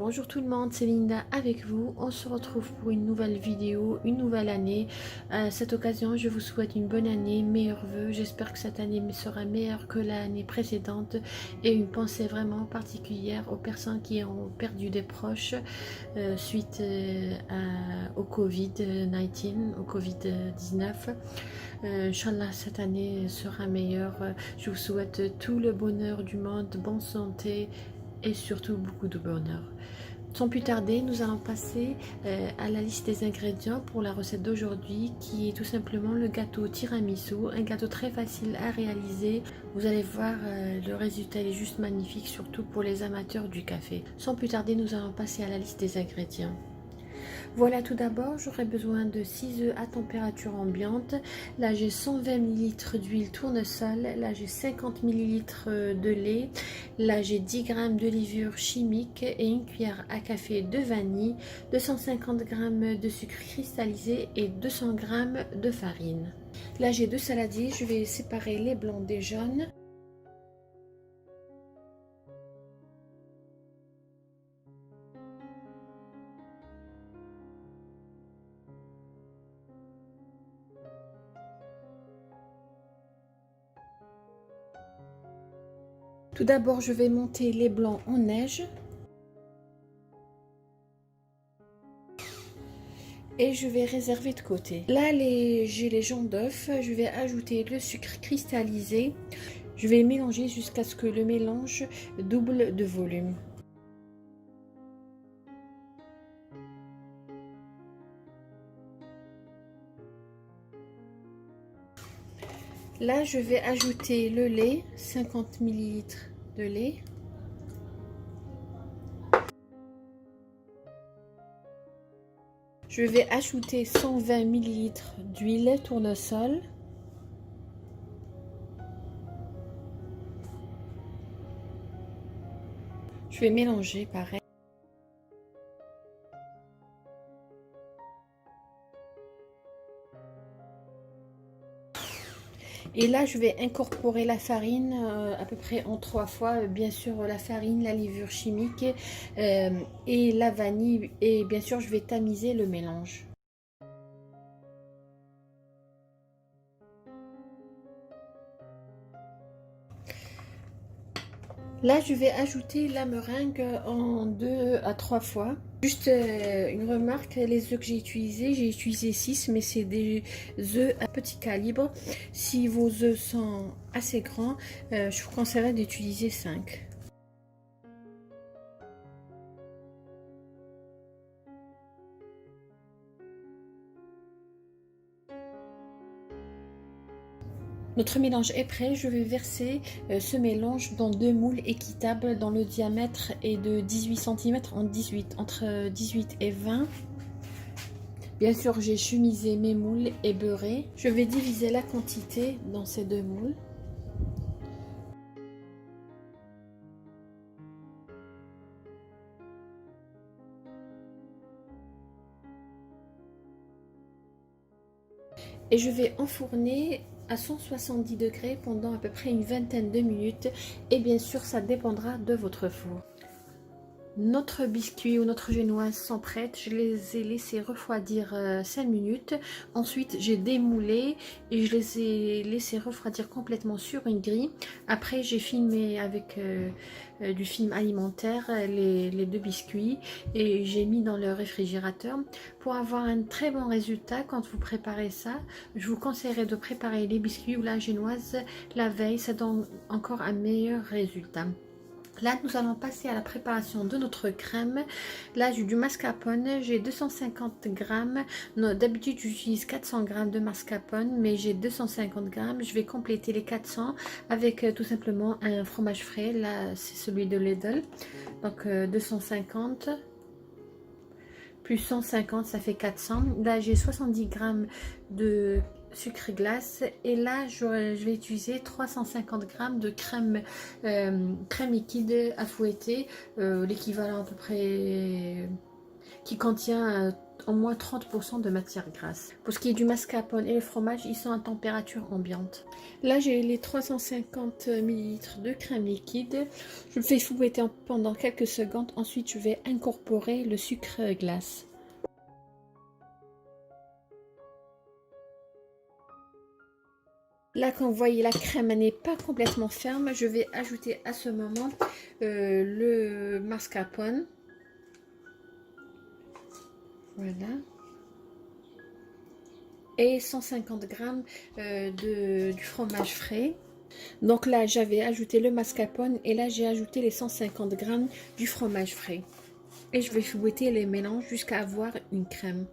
Bonjour tout le monde, c'est Linda avec vous. On se retrouve pour une nouvelle vidéo, une nouvelle année. À cette occasion, je vous souhaite une bonne année, meilleurs vœux. J'espère que cette année sera meilleure que l'année précédente. Et une pensée vraiment particulière aux personnes qui ont perdu des proches suite au Covid-19, au Covid-19. Inch'Allah, cette année sera meilleure. Je vous souhaite tout le bonheur du monde, bonne santé et surtout beaucoup de bonheur. Sans plus tarder, nous allons passer à la liste des ingrédients pour la recette d'aujourd'hui qui est tout simplement le gâteau tiramisu, un gâteau très facile à réaliser. Vous allez voir, le résultat est juste magnifique, surtout pour les amateurs du café. Sans plus tarder, nous allons passer à la liste des ingrédients. Voilà, tout d'abord, j'aurai besoin de 6 œufs à température ambiante. Là, j'ai 120 ml d'huile tournesol. Là, j'ai 50 ml de lait. Là, j'ai 10 g de levure chimique et une cuillère à café de vanille, 250 g de sucre cristallisé et 200 g de farine. Là, j'ai 2 saladiers. Je vais séparer les blancs des jaunes. Tout d'abord, je vais monter les blancs en neige. Et je vais réserver de côté. Là, j'ai les jaunes d'œuf. Je vais ajouter le sucre cristallisé. Je vais mélanger jusqu'à ce que le mélange double de volume. Là, je vais ajouter le lait, 50 ml de lait. Je vais ajouter 120 ml d'huile tournesol. Je vais mélanger pareil. Et là, je vais incorporer la farine à peu près en 3 fois. Bien sûr, la farine, la levure chimique et la vanille. Et bien sûr, je vais tamiser le mélange. Là, je vais ajouter la meringue en 2 à 3 fois. Juste une remarque, les œufs que j'ai utilisé 6, mais c'est des œufs à petit calibre. Si vos œufs sont assez grands, je vous conseillerais d'utiliser 5. Notre mélange est prêt, je vais verser ce mélange dans 2 moules équitables dont le diamètre est de 18 cm en 18, entre 18 et 20. Bien sûr, j'ai chemisé mes moules et beurré. Je vais diviser la quantité dans ces 2 moules. Et je vais enfourner à 170 degrés pendant à peu près une vingtaine de minutes. Et bien sûr, ça dépendra de votre four. Notre biscuit ou notre génoise sont prêtes. Je les ai laissées refroidir 5 minutes. Ensuite, j'ai démoulé et je les ai laissées refroidir complètement sur une grille. Après, j'ai filmé avec du film alimentaire les 2 biscuits et j'ai mis dans le réfrigérateur. Pour avoir un très bon résultat quand vous préparez ça, je vous conseillerais de préparer les biscuits ou la génoise la veille. Ça donne encore un meilleur résultat. Là, nous allons passer à la préparation de notre crème. Là, j'ai du mascarpone, j'ai 250 g. D'habitude, j'utilise 400 g de mascarpone, mais j'ai 250 g. Je vais compléter les 400 avec tout simplement un fromage frais. Là, c'est celui de Lidl. Donc, 250 plus 150, ça fait 400. Là, j'ai 70 g de sucre glace et là je vais utiliser 350 g de crème crème liquide à fouetter, l'équivalent à peu près qui contient au moins 30% de matière grasse. Pour ce qui est du mascarpone et le fromage, ils sont à température ambiante. Là, j'ai les 350 ml de crème liquide. Je le fais fouetter pendant quelques secondes. Ensuite, je vais incorporer le sucre glace. Là, quand vous voyez la crème n'est pas complètement ferme, je vais ajouter à ce moment le mascarpone. Voilà. Et 150 g du fromage frais. Donc là, j'avais ajouté le mascarpone et là, j'ai ajouté les 150 g du fromage frais. Et je vais fouetter les mélanges jusqu'à avoir une crème.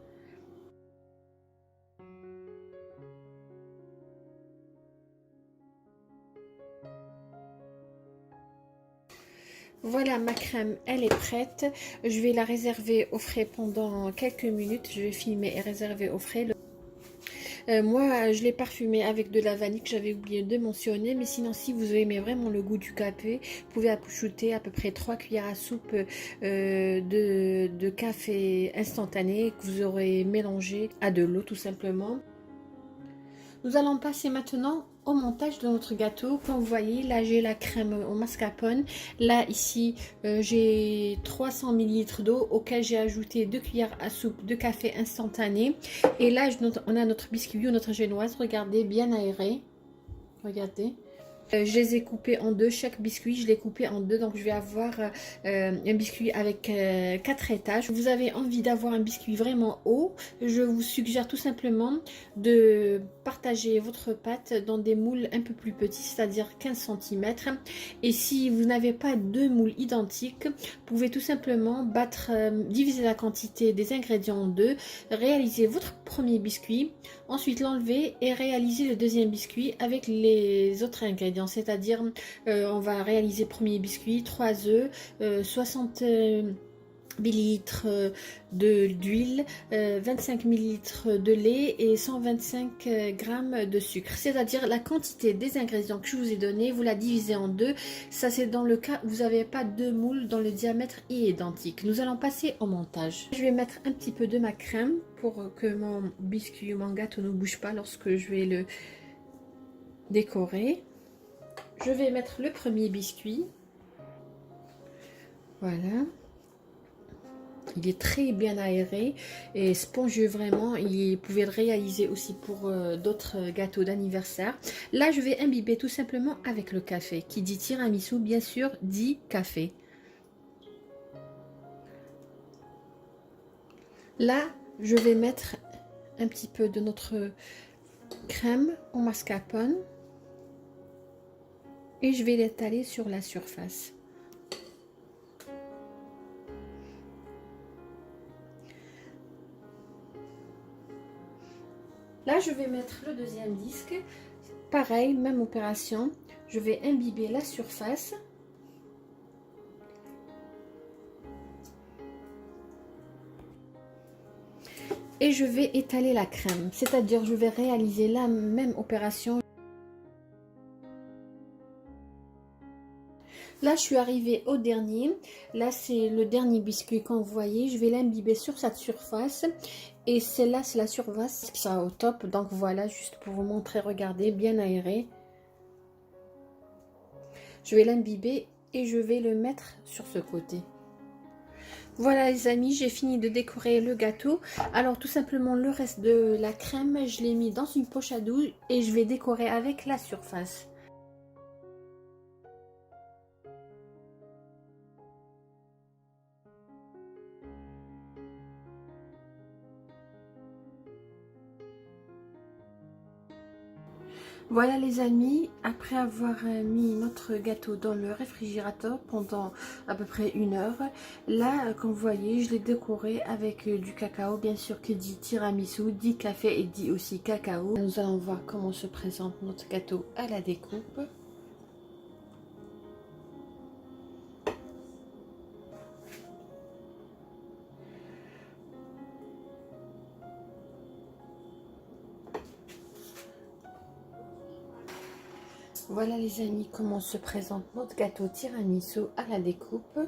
Voilà, ma crème, elle est prête. Je vais la réserver au frais pendant quelques minutes. Je vais filmer et réserver au frais. Moi, je l'ai parfumé avec de la vanille que j'avais oublié de mentionner. Mais sinon, si vous aimez vraiment le goût du café, vous pouvez ajouter à peu près 3 cuillères à soupe de café instantané que vous aurez mélangé à de l'eau tout simplement. Nous allons passer maintenant au montage de notre gâteau. Comme vous voyez, là j'ai la crème au mascarpone. Là ici j'ai 300 ml d'eau auquel j'ai ajouté 2 cuillères à soupe de café instantané. Et là on a notre biscuit ou notre génoise, regardez, bien aéré. Regardez. Je les ai coupés en deux, chaque biscuit je l'ai coupé en deux, donc je vais avoir un biscuit avec 4 étages. Vous avez envie d'avoir un biscuit vraiment haut, je vous suggère tout simplement de partager votre pâte dans des moules un peu plus petits, c'est-à-dire 15 cm. Et si vous n'avez pas deux moules identiques, vous pouvez tout simplement diviser la quantité des ingrédients en deux, réaliser votre premier biscuit, ensuite l'enlever et réaliser le deuxième biscuit avec les autres ingrédients. C'est-à-dire on va réaliser premier biscuit, 3 œufs, 60 ml d'huile, 25 ml de lait et 125 g de sucre. C'est-à-dire la quantité des ingrédients que je vous ai donné, vous la divisez en deux. Ça, c'est dans le cas où vous n'avez pas deux moules dont le diamètre est identique. Nous allons passer au montage. Je vais mettre un petit peu de ma crème pour que mon biscuit ou mon gâteau ne bouge pas lorsque je vais le décorer. Je vais mettre le premier biscuit. Voilà. Il est très bien aéré et spongieux vraiment. Vous pouvez le réaliser aussi pour d'autres gâteaux d'anniversaire. Là, je vais imbiber tout simplement avec le café. Qui dit tiramisu, bien sûr, dit café. Là, je vais mettre un petit peu de notre crème au mascarpone. Et je vais l'étaler sur la surface. Là, je vais mettre le deuxième disque. Pareil, même opération. Je vais imbiber la surface. Et je vais étaler la crème. C'est-à-dire, je vais réaliser la même opération. Là, je suis arrivée au dernier. Là, c'est le dernier biscuit quand vous voyez. Je vais l'imbiber sur cette surface. Et celle-là, c'est la surface qui sera au top. Donc voilà, juste pour vous montrer, regardez, bien aéré. Je vais l'imbiber et je vais le mettre sur ce côté. Voilà les amis, j'ai fini de décorer le gâteau. Alors tout simplement, le reste de la crème, je l'ai mis dans une poche à douille et je vais décorer avec la surface. Voilà les amis, après avoir mis notre gâteau dans le réfrigérateur pendant à peu près 1 heure, là comme vous voyez je l'ai décoré avec du cacao, bien sûr que dit tiramisu, dit café et dit aussi cacao. Nous allons voir comment se présente notre gâteau à la découpe. Voilà les amis comment se présente notre gâteau tiramisu à la découpe.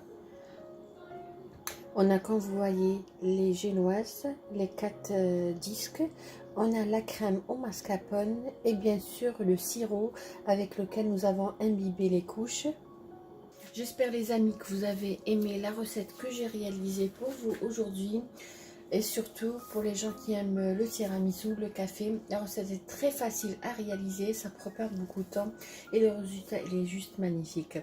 On a, comme vous voyez, les génoises, les 4 disques. On a la crème au mascarpone et bien sûr le sirop avec lequel nous avons imbibé les couches. J'espère les amis que vous avez aimé la recette que j'ai réalisée pour vous aujourd'hui. Et surtout pour les gens qui aiment le tiramisu, le café, la recette est très facile à réaliser, ça prend pas beaucoup de temps et le résultat il est juste magnifique.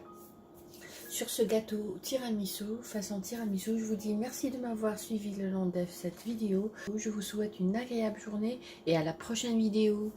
Sur ce gâteau tiramisu, façon tiramisu, je vous dis merci de m'avoir suivi le long de cette vidéo. Je vous souhaite une agréable journée et à la prochaine vidéo.